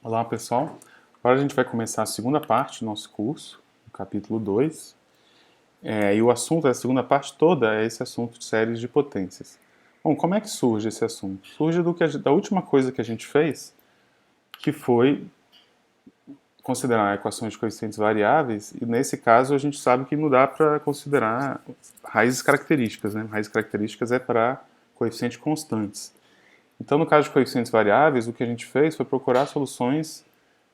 Olá pessoal, agora a gente vai começar a segunda parte do nosso curso, o capítulo 2, e o assunto da segunda parte toda é esse assunto de séries de potências. Bom, como é que surge esse assunto? Surge da última coisa que a gente fez, que foi considerar equações de coeficientes variáveis, e nesse caso a gente sabe que não dá para considerar raízes características, né? Raízes características é para coeficientes constantes. Então, no caso de coeficientes variáveis, o que a gente fez foi procurar soluções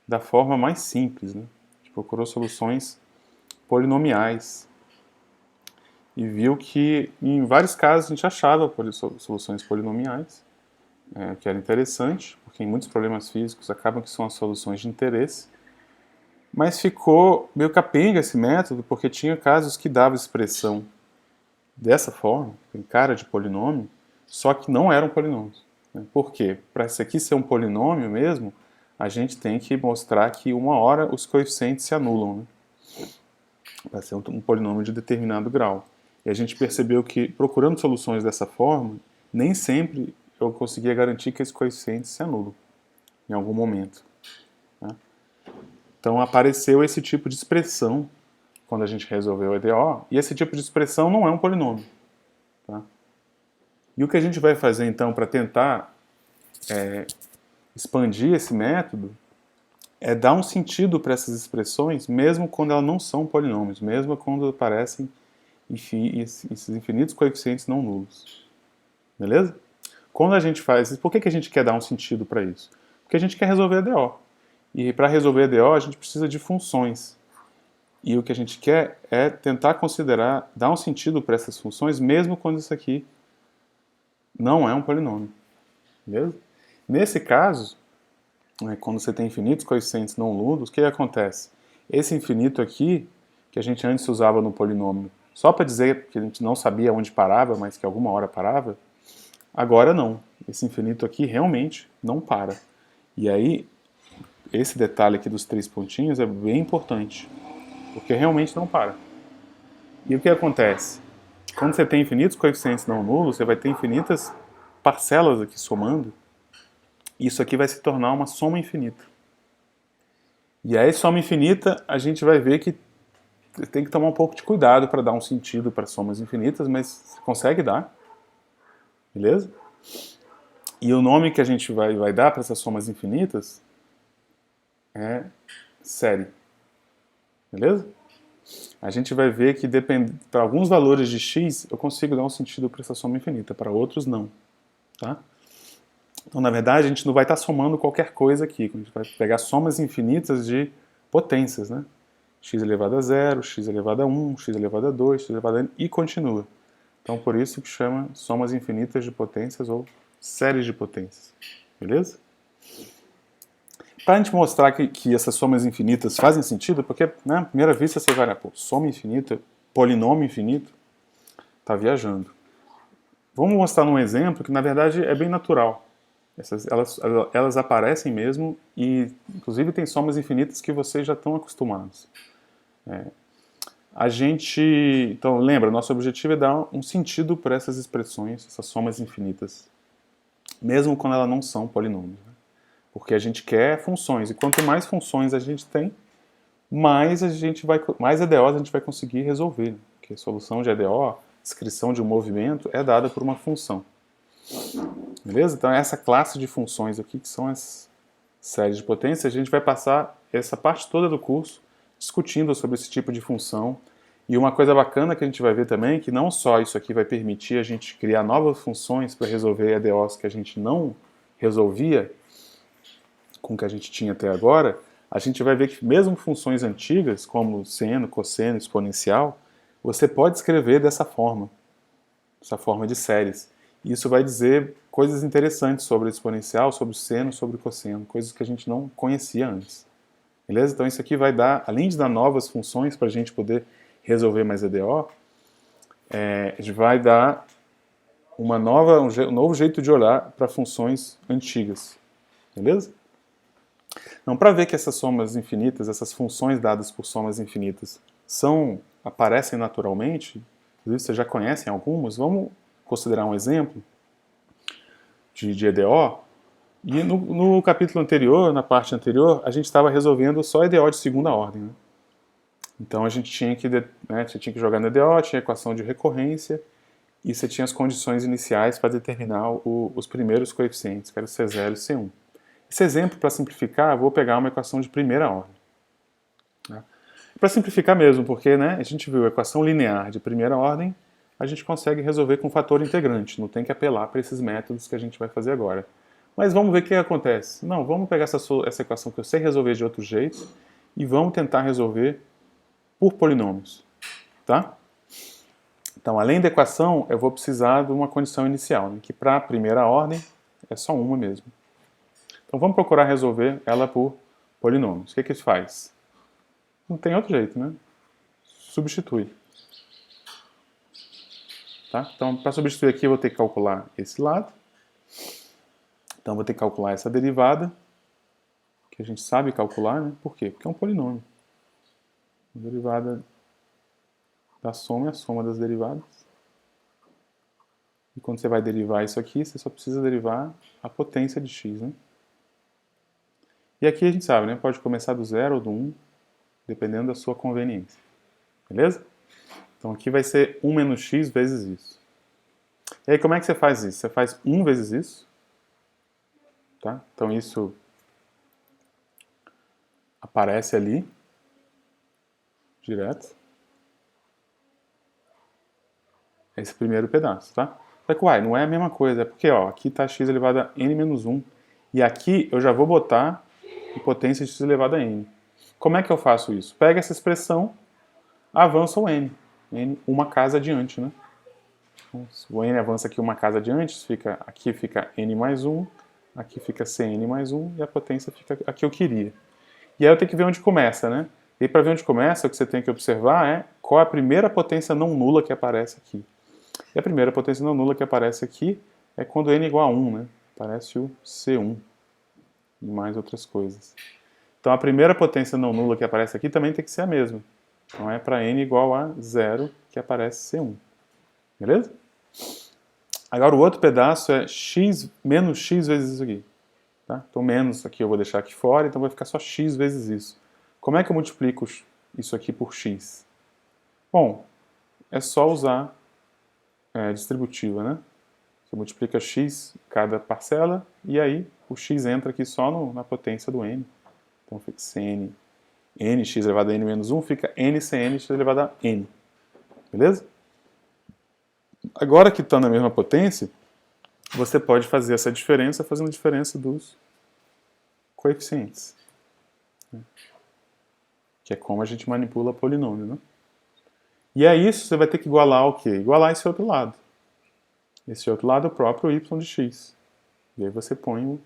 da forma mais simples, né? A gente procurou soluções polinomiais e viu que em vários casos a gente achava soluções polinomiais, que era interessante, porque em muitos problemas físicos acabam que são as soluções de interesse, mas ficou meio capenga esse método, porque tinha casos que dava expressão dessa forma, em cara de polinômio, só que não eram polinômios. Né? Por quê? Para isso aqui ser um polinômio mesmo, a gente tem que mostrar que uma hora os coeficientes se anulam, né? Para ser um polinômio de determinado grau. E a gente percebeu que, procurando soluções dessa forma, nem sempre eu conseguia garantir que esses coeficientes se anulam em algum momento. Né? Então apareceu esse tipo de expressão quando a gente resolveu o EDO, e esse tipo de expressão não é um polinômio. Tá? E o que a gente vai fazer então para tentar expandir esse método é dar um sentido para essas expressões, mesmo quando elas não são polinômios, mesmo quando aparecem esses infinitos coeficientes não nulos. Beleza? Quando a gente faz isso, por que a gente quer dar um sentido para isso? Porque a gente quer resolver a DO. E para resolver a DO, a gente precisa de funções. E o que a gente quer é tentar considerar, dar um sentido para essas funções, mesmo quando isso aqui não é um polinômio. Beleza? Nesse caso, quando você tem infinitos coeficientes não nulos, o que acontece? Esse infinito aqui, que a gente antes usava no polinômio, só para dizer que a gente não sabia onde parava, mas que alguma hora parava, agora não. Esse infinito aqui realmente não para. E aí, esse detalhe aqui dos três pontinhos é bem importante, porque realmente não para. E o que acontece? Quando você tem infinitos coeficientes não nulos, você vai ter infinitas parcelas aqui somando, e isso aqui vai se tornar uma soma infinita. E aí, soma infinita, a gente vai ver que tem que tomar um pouco de cuidado para dar um sentido para somas infinitas, mas você consegue dar, beleza? E o nome que a gente vai dar para essas somas infinitas é série, beleza? A gente vai ver que para alguns valores de x eu consigo dar um sentido para essa soma infinita, para outros não, tá? Então, na verdade, a gente não vai estar somando qualquer coisa aqui, a gente vai pegar somas infinitas de potências, né? X elevado a 0, x elevado a 1, x elevado a 2, x elevado a n, e continua. Então, por isso que chama somas infinitas de potências ou séries de potências. Beleza? Para a gente mostrar que essas somas infinitas fazem sentido, porque, né, à primeira vista você vai, pô, soma infinita, polinômio infinito, tá viajando. Vamos mostrar num exemplo que, na verdade, é bem natural. Elas aparecem mesmo e, inclusive, tem somas infinitas que vocês já estão acostumados. A gente, então, lembra, nosso objetivo é dar um sentido para essas expressões, essas somas infinitas, mesmo quando elas não são polinômios. Né? Porque a gente quer funções, e quanto mais funções a gente tem, mais EDOs a gente vai conseguir resolver. Né? Porque a solução de EDO, descrição de um movimento, é dada por uma função. Beleza? Então, essa classe de funções aqui, que são as séries de potência, a gente vai passar essa parte toda do curso discutindo sobre esse tipo de função. E uma coisa bacana que a gente vai ver também é que não só isso aqui vai permitir a gente criar novas funções para resolver EDOs que a gente não resolvia com o que a gente tinha até agora, a gente vai ver que mesmo funções antigas, como seno, cosseno, exponencial, você pode escrever dessa forma, essa forma de séries. E isso vai dizer coisas interessantes sobre o exponencial, sobre o seno, sobre o cosseno, coisas que a gente não conhecia antes. Beleza? Então isso aqui vai dar, além de dar novas funções para a gente poder resolver mais EDO, a gente vai dar um novo jeito de olhar para funções antigas. Beleza? Então, para ver que essas somas infinitas, essas funções dadas por somas infinitas, aparecem naturalmente, inclusive vocês já conhecem algumas, vamos considerar um exemplo de EDO. E no capítulo anterior, na parte anterior, a gente estava resolvendo só EDO de segunda ordem, né? Então a gente tinha que, você tinha que jogar no EDO, tinha a equação de recorrência, e você tinha as condições iniciais para determinar os primeiros coeficientes, que era o C0 e o C1. Esse exemplo, para simplificar, eu vou pegar uma equação de primeira ordem. Né? Para simplificar mesmo, porque a gente viu a equação linear de primeira ordem, a gente consegue resolver com fator integrante, não tem que apelar para esses métodos que a gente vai fazer agora. Mas vamos ver o que acontece. Não, vamos pegar essa equação que eu sei resolver de outro jeito e vamos tentar resolver por polinômios. Tá? Então, além da equação, eu vou precisar de uma condição inicial, né, que para a primeira ordem é só uma mesmo. Então, vamos procurar resolver ela por polinômios. O que isso faz? Não tem outro jeito, né? Substitui. Tá? Então, para substituir aqui, eu vou ter que calcular esse lado. Então, vou ter que calcular essa derivada, que a gente sabe calcular, né? Por quê? Porque é um polinômio. A derivada da soma é a soma das derivadas. E quando você vai derivar isso aqui, você só precisa derivar a potência de x, né? E aqui a gente sabe, né? Pode começar do 0 ou do 1, dependendo da sua conveniência. Beleza? Então aqui vai ser 1 menos x vezes isso. E aí como é que você faz isso? Você faz 1 vezes isso. Tá? Então isso aparece ali, direto. Esse primeiro pedaço, tá? Só que, não é a mesma coisa, é porque, aqui está x elevado a n menos 1. E aqui eu já vou botar a potência de x elevado a n. Como é que eu faço isso? Pega essa expressão, avança o n. N uma casa adiante, né? Então, o n avança aqui uma casa adiante, aqui fica n mais 1, aqui fica cn mais 1, e a potência fica a que eu queria. E aí eu tenho que ver onde começa, né? E para ver onde começa, o que você tem que observar é qual é a primeira potência não nula que aparece aqui. E a primeira potência não nula que aparece aqui é quando n é igual a 1, né? Aparece o C1 e mais outras coisas. Então a primeira potência não nula que aparece aqui também tem que ser a mesma. Então é para n igual a 0 que aparece C1. Beleza? Agora o outro pedaço é x menos x vezes isso aqui. Tá? Então menos aqui eu vou deixar aqui fora, então vai ficar só x vezes isso. Como é que eu multiplico isso aqui por x? Bom, é só usar distributiva, né? Você multiplica x cada parcela e aí o x entra aqui só na potência do n. Então fica cn, nx elevado a n menos 1 fica ncnx elevado a n. Beleza? Agora que está na mesma potência, você pode fazer essa diferença fazendo a diferença dos coeficientes. Que é como a gente manipula polinômio, né? E é isso, você vai ter que igualar o quê? Igualar esse outro lado. Esse outro lado é o próprio y de x. E aí você põe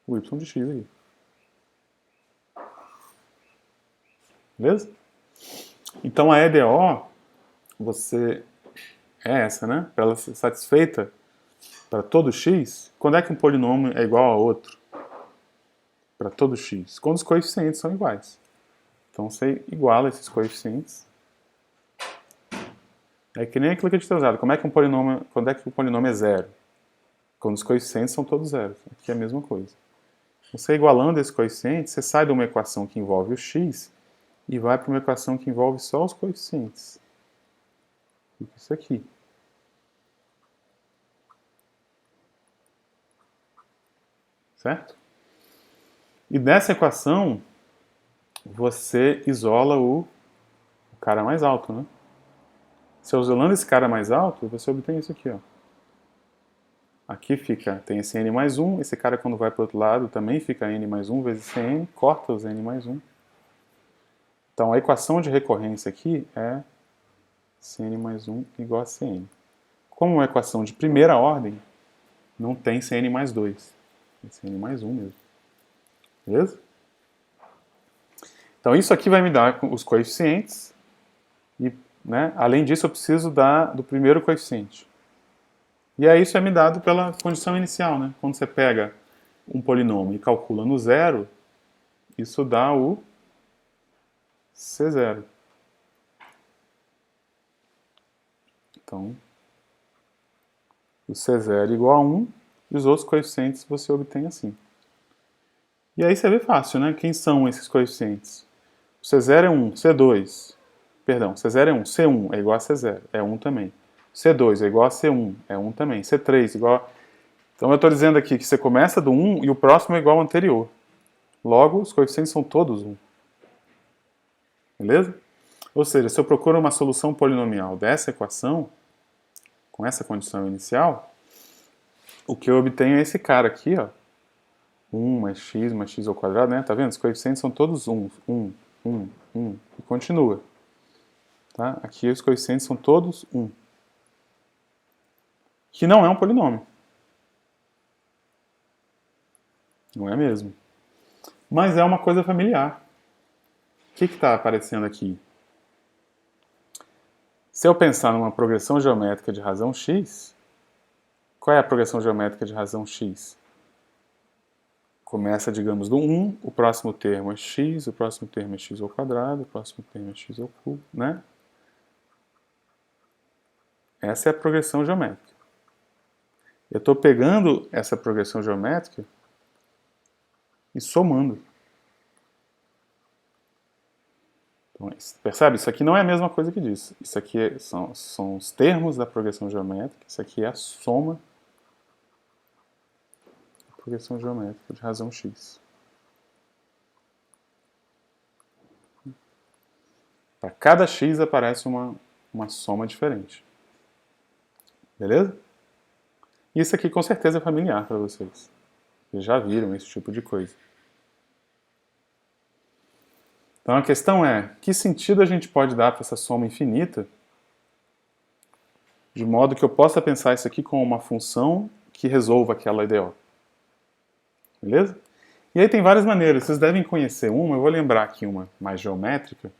o y de x aí. Beleza? Então a EDO, você é essa, né? Para ela ser satisfeita para todo x, quando é que um polinômio é igual a outro? Para todo x? Quando os coeficientes são iguais. Então você iguala esses coeficientes. É que nem aquilo que a gente tem usado. Quando é que o polinômio é zero? Quando os coeficientes são todos zeros. Aqui é a mesma coisa. Você igualando esses coeficientes, você sai de uma equação que envolve o x e vai para uma equação que envolve só os coeficientes. Fica isso aqui. Certo? E nessa equação, você isola o cara mais alto, né? Se isolando esse cara mais alto, você obtém isso aqui, ó. Aqui tem esse n mais 1, esse cara quando vai para o outro lado também fica n mais 1 vezes cn, corta os n mais 1. Então a equação de recorrência aqui é cn mais 1 igual a cn. Como uma equação de primeira ordem, não tem cn mais 2. Tem cn mais 1 mesmo. Beleza? Então isso aqui vai me dar os coeficientes e, além disso, eu preciso do primeiro coeficiente. E aí isso é me dado pela condição inicial, né? Quando você pega um polinômio e calcula no zero, isso dá o C0. Então, o C0 igual a 1, e os outros coeficientes você obtém assim. E aí você vê fácil, né? Quem são esses coeficientes? O C0 é 1, C2, perdão, C0 é 1, C1 é igual a C0, é 1 também. C2 é igual a C1, é 1 também. C3 é igual a... Então eu estou dizendo aqui que você começa do 1 e o próximo é igual ao anterior. Logo, os coeficientes são todos 1. Beleza? Ou seja, se eu procuro uma solução polinomial dessa equação, com essa condição inicial, o que eu obtenho é esse cara aqui, ó. 1 mais x ao quadrado, né? Tá vendo? Os coeficientes são todos 1, 1, 1, 1, e continua. Tá? Aqui os coeficientes são todos 1. Que não é um polinômio. Não é mesmo. Mas é uma coisa familiar. O que está aparecendo aqui? Se eu pensar numa progressão geométrica de razão x, qual é a progressão geométrica de razão x? Começa, digamos, do 1, o próximo termo é x, o próximo termo é x ao quadrado, o próximo termo é x ao cubo, né? Essa é a progressão geométrica. Eu estou pegando essa progressão geométrica e somando. Então, percebe? Isso aqui não é a mesma coisa que disso. Isso aqui são os termos da progressão geométrica, isso aqui é a soma da progressão geométrica de razão x. Para cada x aparece uma soma diferente. Beleza? Isso aqui com certeza é familiar para vocês. Vocês já viram esse tipo de coisa. Então a questão é, que sentido a gente pode dar para essa soma infinita, de modo que eu possa pensar isso aqui como uma função que resolva aquela EDO. Beleza? E aí tem várias maneiras, vocês devem conhecer uma, eu vou lembrar aqui uma mais geométrica,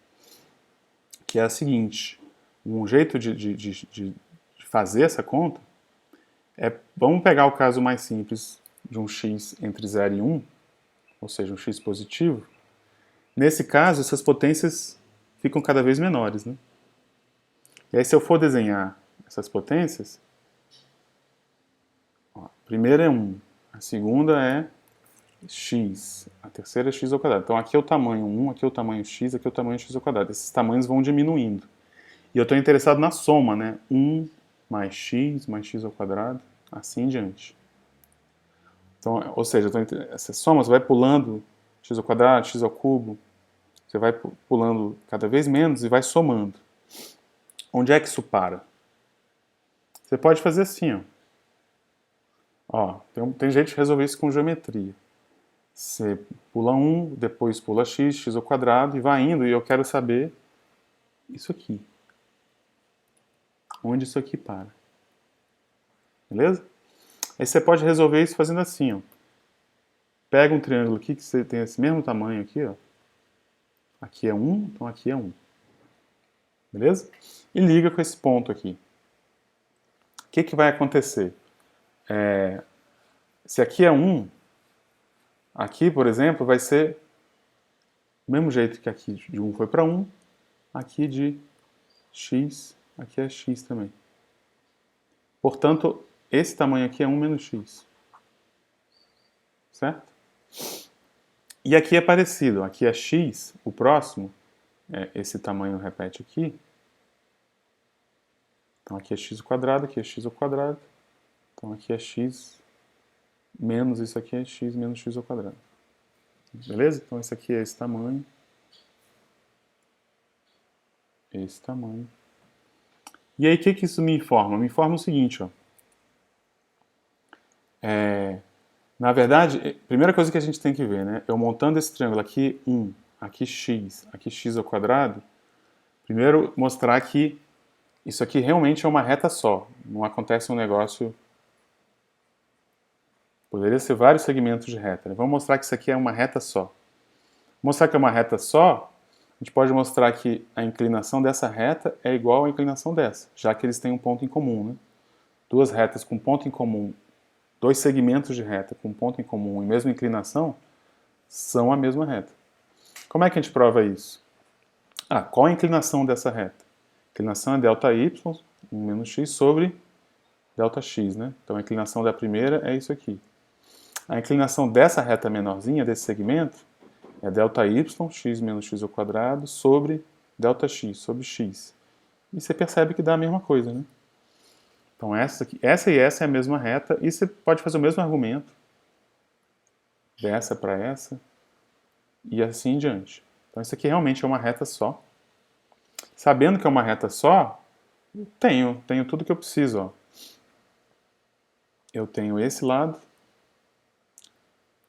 que é a seguinte, um jeito de fazer essa conta é, vamos pegar o caso mais simples de um x entre 0 e 1, ou seja, um x positivo. Nesse caso, essas potências ficam cada vez menores, né? E aí se eu for desenhar essas potências, ó, a primeira é 1, a segunda é x, a terceira é x ao quadrado. Então aqui é o tamanho 1, aqui é o tamanho x, aqui é o tamanho x ao quadrado. Esses tamanhos vão diminuindo. E eu estou interessado na soma, né? 1 mais x ao quadrado, assim em diante. Então, ou seja, essas somas vai pulando x ao quadrado, x ao cubo, você vai pulando cada vez menos e vai somando. Onde é que isso para? Você pode fazer assim, ó. Ó, tem jeito de resolver isso com geometria. Você pula 1, depois pula x ao quadrado, e vai indo, e eu quero saber isso aqui. Onde isso aqui para. Beleza? Aí você pode resolver isso fazendo assim, ó. Pega um triângulo aqui que você tem esse mesmo tamanho aqui, ó. Aqui é 1, então aqui é 1. Beleza? E liga com esse ponto aqui. O que vai acontecer? Se aqui é 1, aqui, por exemplo, vai ser do mesmo jeito que aqui de 1 foi para 1, aqui de x, aqui é x também. Portanto, esse tamanho aqui é 1 menos x. Certo? E aqui é parecido, aqui é x, o próximo, esse tamanho repete aqui. Então aqui é x ao quadrado, aqui é x ao quadrado. Então aqui é x menos isso aqui é x menos x ao quadrado. Beleza? Então esse aqui é esse tamanho. Esse tamanho. E aí o que isso me informa? Me informa o seguinte, ó. Na verdade, a primeira coisa que a gente tem que ver, né? Eu montando esse triângulo aqui 1, aqui x ao quadrado, primeiro mostrar que isso aqui realmente é uma reta só. Não acontece um negócio... Poderia ser vários segmentos de reta. Né? Vamos mostrar que isso aqui é uma reta só. Mostrar que é uma reta só, a gente pode mostrar que a inclinação dessa reta é igual à inclinação dessa, já que eles têm um ponto em comum. Né? Duas retas com ponto em comum, dois segmentos de reta com ponto em comum e mesma inclinação, são a mesma reta. Como é que a gente prova isso? Qual a inclinação dessa reta? A inclinação é ΔY, 1 menos x, sobre Δx, né? Então a inclinação da primeira é isso aqui. A inclinação dessa reta menorzinha, desse segmento, é ΔY, x menos x ao quadrado, sobre Δx, sobre x. E você percebe que dá a mesma coisa, né? Então essa e essa é a mesma reta, e você pode fazer o mesmo argumento dessa para essa, e assim em diante. Então isso aqui realmente é uma reta só. Sabendo que é uma reta só, tenho tudo que eu preciso. Ó. Eu tenho esse lado,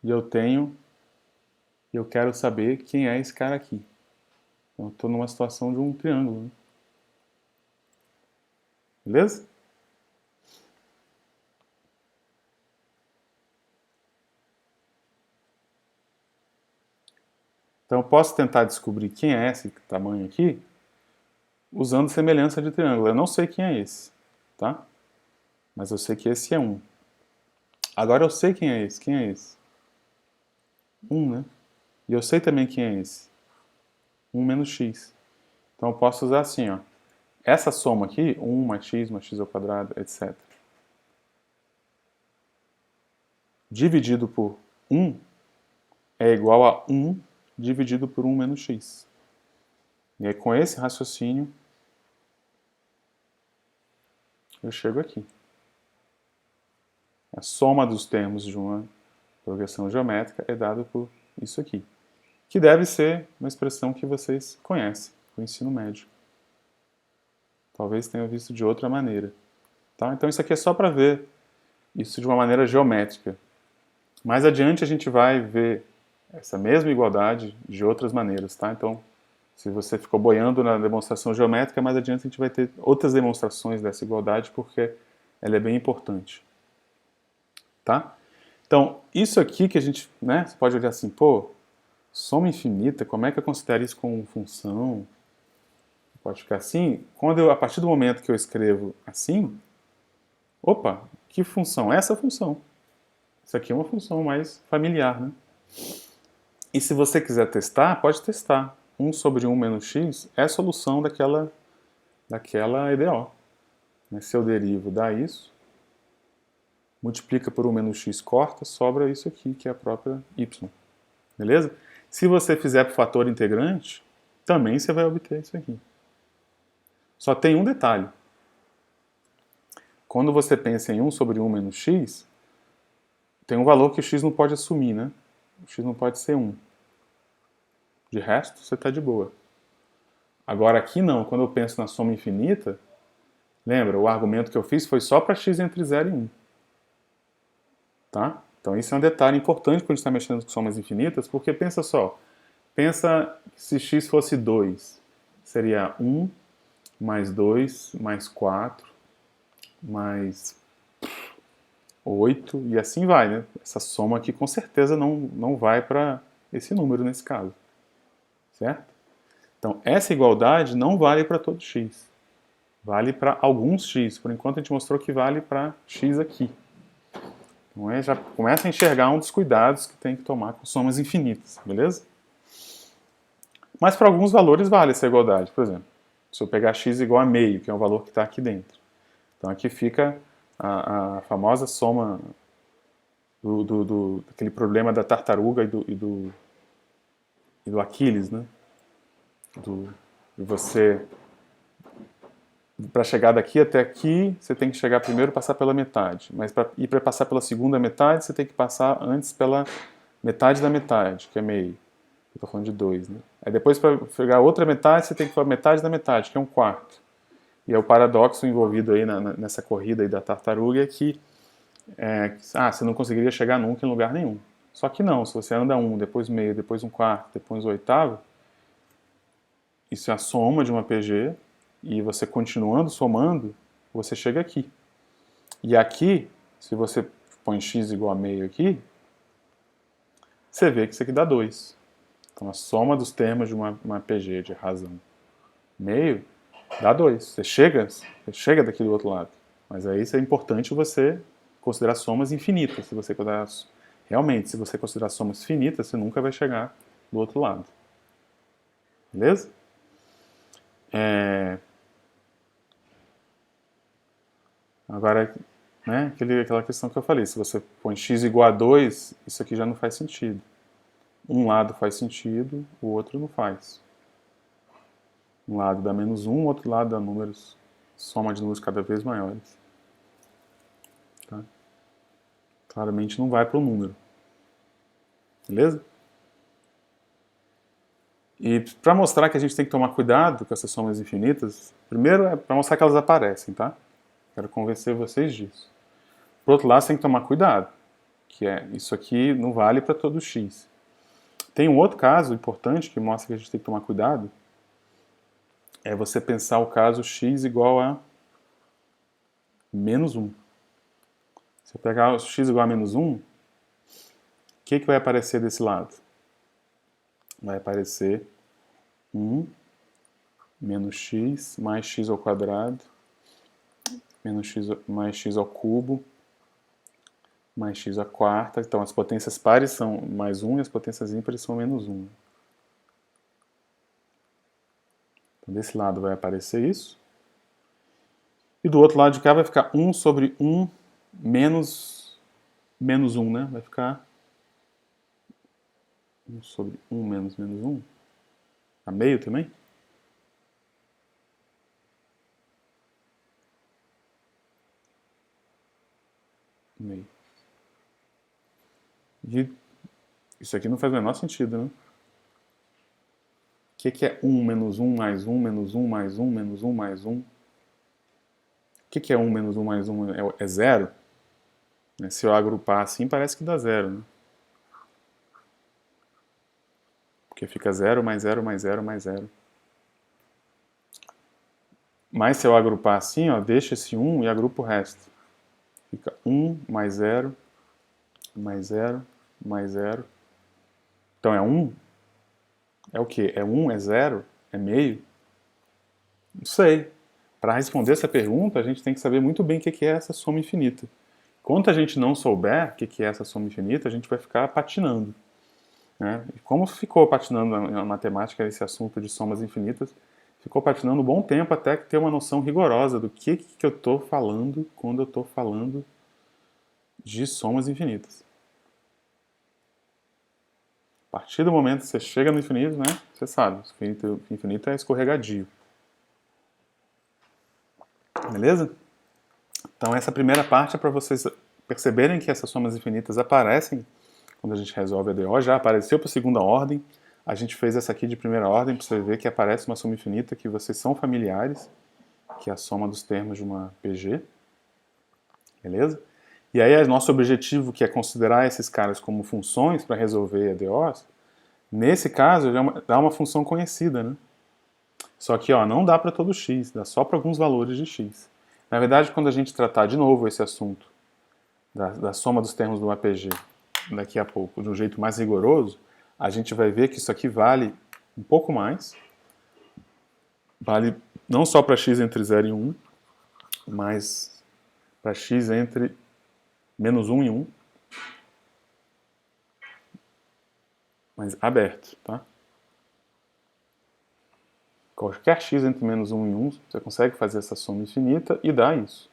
e eu quero saber quem é esse cara aqui. Então, eu estou numa situação de um triângulo. Né? Beleza? Então eu posso tentar descobrir quem é esse tamanho aqui usando semelhança de triângulo. Eu não sei quem é esse, tá? Mas eu sei que esse é 1. Agora eu sei quem é esse. Quem é esse? 1, né? E eu sei também quem é esse. 1 menos x. Então eu posso usar assim, ó. Essa soma aqui, 1 mais x ao quadrado, etc. Dividido por 1 é igual a 1 dividido por 1 menos x. E aí com esse raciocínio, eu chego aqui. A soma dos termos de uma progressão geométrica é dada por isso aqui. Que deve ser uma expressão que vocês conhecem, do ensino médio. Talvez tenham visto de outra maneira. Tá? Então isso aqui é só para ver isso de uma maneira geométrica. Mais adiante a gente vai ver essa mesma igualdade de outras maneiras. Tá? Então, se você ficou boiando na demonstração geométrica, mais adiante a gente vai ter outras demonstrações dessa igualdade, porque ela é bem importante. Tá? Então, isso aqui que a gente, né, você pode olhar assim, pô, soma infinita, como é que eu considero isso como função? Pode ficar assim. A partir do momento que eu escrevo assim, opa, que função? Essa função. Isso aqui é uma função mais familiar, né? E se você quiser testar, pode testar. 1 sobre 1 menos x é a solução daquela EDO. Se eu derivo dá isso, multiplica por 1 menos x, corta, sobra isso aqui, que é a própria y. Beleza? Se você fizer por fator integrante, também você vai obter isso aqui. Só tem um detalhe. Quando você pensa em 1 sobre 1 menos x, tem um valor que o x não pode assumir, né? O x não pode ser 1. De resto, você está de boa. Agora aqui não, quando eu penso na soma infinita, lembra, o argumento que eu fiz foi só para x entre 0 e 1. Tá? Então isso é um detalhe importante quando a gente está mexendo com somas infinitas, porque pensa só, pensa se x fosse 2, seria 1 mais 2 mais 4 mais 8 e assim vai, né? Essa soma aqui com certeza não vai para esse número nesse caso, certo? Então essa igualdade não vale para todo x, vale para alguns x, por enquanto a gente mostrou que vale para x aqui. Então já começa a enxergar um dos cuidados que tem que tomar com somas infinitas, beleza? Mas para alguns valores vale essa igualdade, por exemplo, se eu pegar x igual a meio, que é o valor que está aqui dentro. Então aqui fica a famosa soma daquele problema da tartaruga e do Aquiles, né? De você, para chegar daqui até aqui, você tem que chegar primeiro e passar pela metade. Mas para passar pela segunda metade, você tem que passar antes pela metade da metade, que é meio. Eu estou falando de 2, né? Aí depois, para chegar a outra metade, você tem que falar metade da metade, que é 1/4. E é o paradoxo envolvido aí nessa corrida aí da tartaruga é que você não conseguiria chegar nunca em lugar nenhum. Só que não, se você anda 1, depois meio, depois 1/4, depois 1/8, isso é a soma de uma PG, e você continuando somando, você chega aqui. E aqui, se você põe x igual a meio aqui, você vê que isso aqui dá 2. Então a soma dos termos de uma PG de razão meio dá 2. Você chega daqui do outro lado. Mas aí é importante você considerar somas infinitas. Se você considerar, realmente, se você considerar somas finitas, você nunca vai chegar do outro lado. Beleza? Agora, né? Aquela questão que eu falei, se você põe x igual a 2, isso aqui já não faz sentido. Um lado faz sentido, o outro não faz. Um lado dá menos 1, o outro lado dá números, soma de números cada vez maiores. Tá? Claramente não vai para o número. Beleza? E para mostrar que a gente tem que tomar cuidado com essas somas infinitas, primeiro é para mostrar que elas aparecem, tá? Quero convencer vocês disso. Por outro lado, você tem que tomar cuidado, que é isso aqui não vale para todo x. Tem um outro caso importante que mostra que a gente tem que tomar cuidado, é você pensar o caso x igual a menos 1. Se eu pegar o x igual a menos 1, o que vai aparecer desse lado? Vai aparecer 1 menos x mais x ao quadrado, menos x mais x ao cubo, mais x à quarta. Então as potências pares são mais 1 e as potências ímpares são menos 1. Então desse lado vai aparecer isso. E do outro lado de cá vai ficar 1 sobre 1 menos 1, né? Vai ficar 1 sobre 1 menos 1. A meio também? Meio. E isso aqui não faz o menor sentido, né? O que é 1 menos 1 mais 1 menos 1 mais 1 menos 1 mais 1? O que é 1 menos 1 mais 1? É zero? Se eu agrupar assim, parece que dá zero, né? Porque fica 0 mais 0 mais 0 mais 0. Mas se eu agrupar assim, ó, deixa esse 1 e agrupa o resto. Fica 1 mais 0 mais 0 mais 0. Então é 1? É o quê? É 1? É 0? É meio? Não sei. Para responder essa pergunta, a gente tem que saber muito bem o que é essa soma infinita. Enquanto a gente não souber o que é essa soma infinita, a gente vai ficar patinando. Né? E como ficou patinando na matemática esse assunto de somas infinitas, ficou patinando um bom tempo até ter uma noção rigorosa do que eu estou falando quando eu estou falando de somas infinitas. A partir do momento que você chega no infinito, né, você sabe, o infinito é escorregadio. Beleza? Então essa primeira parte é para vocês perceberem que essas somas infinitas aparecem quando a gente resolve a DO, já apareceu para segunda ordem, a gente fez essa aqui de primeira ordem para você ver que aparece uma soma infinita que vocês são familiares, que é a soma dos termos de uma PG. Beleza? E aí nosso objetivo, que é considerar esses caras como funções para resolver ADOs, nesse caso dá uma função conhecida, né? Só que ó, não dá para todo x, dá só para alguns valores de x. Na verdade, quando a gente tratar de novo esse assunto da soma dos termos do APG daqui a pouco, de um jeito mais rigoroso, a gente vai ver que isso aqui vale um pouco mais. Vale não só para x entre 0 e 1, mas para x entre menos 1 e 1. Mas aberto, tá? Qualquer x entre menos 1 e 1, você consegue fazer essa soma infinita e dá isso.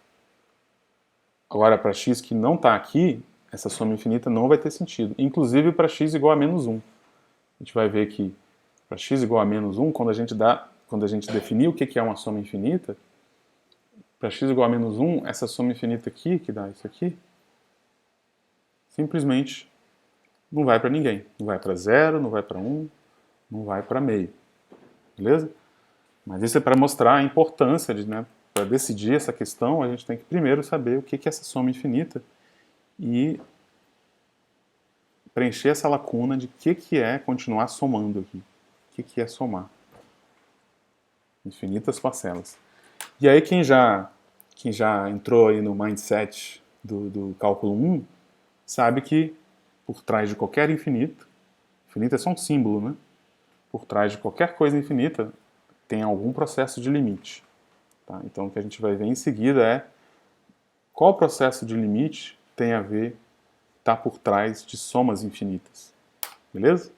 Agora, para x que não está aqui, essa soma infinita não vai ter sentido. Inclusive para x igual a menos 1. A gente vai ver que para x igual a menos 1, quando a gente definir o que é uma soma infinita, para x igual a menos 1, essa soma infinita aqui, que dá isso aqui, simplesmente não vai para ninguém. Não vai para 0, não vai para 1, não vai para meio. Beleza? Mas isso é para mostrar a importância de, né, para decidir essa questão, a gente tem que primeiro saber o que é essa soma infinita e preencher essa lacuna de o que é continuar somando aqui. O que é somar? Infinitas parcelas. E aí quem já entrou aí no mindset do cálculo 1, sabe que por trás de qualquer infinito é só um símbolo, né? Por trás de qualquer coisa infinita tem algum processo de limite. Tá? Então o que a gente vai ver em seguida é qual processo de limite tem a ver, está por trás de somas infinitas. Beleza?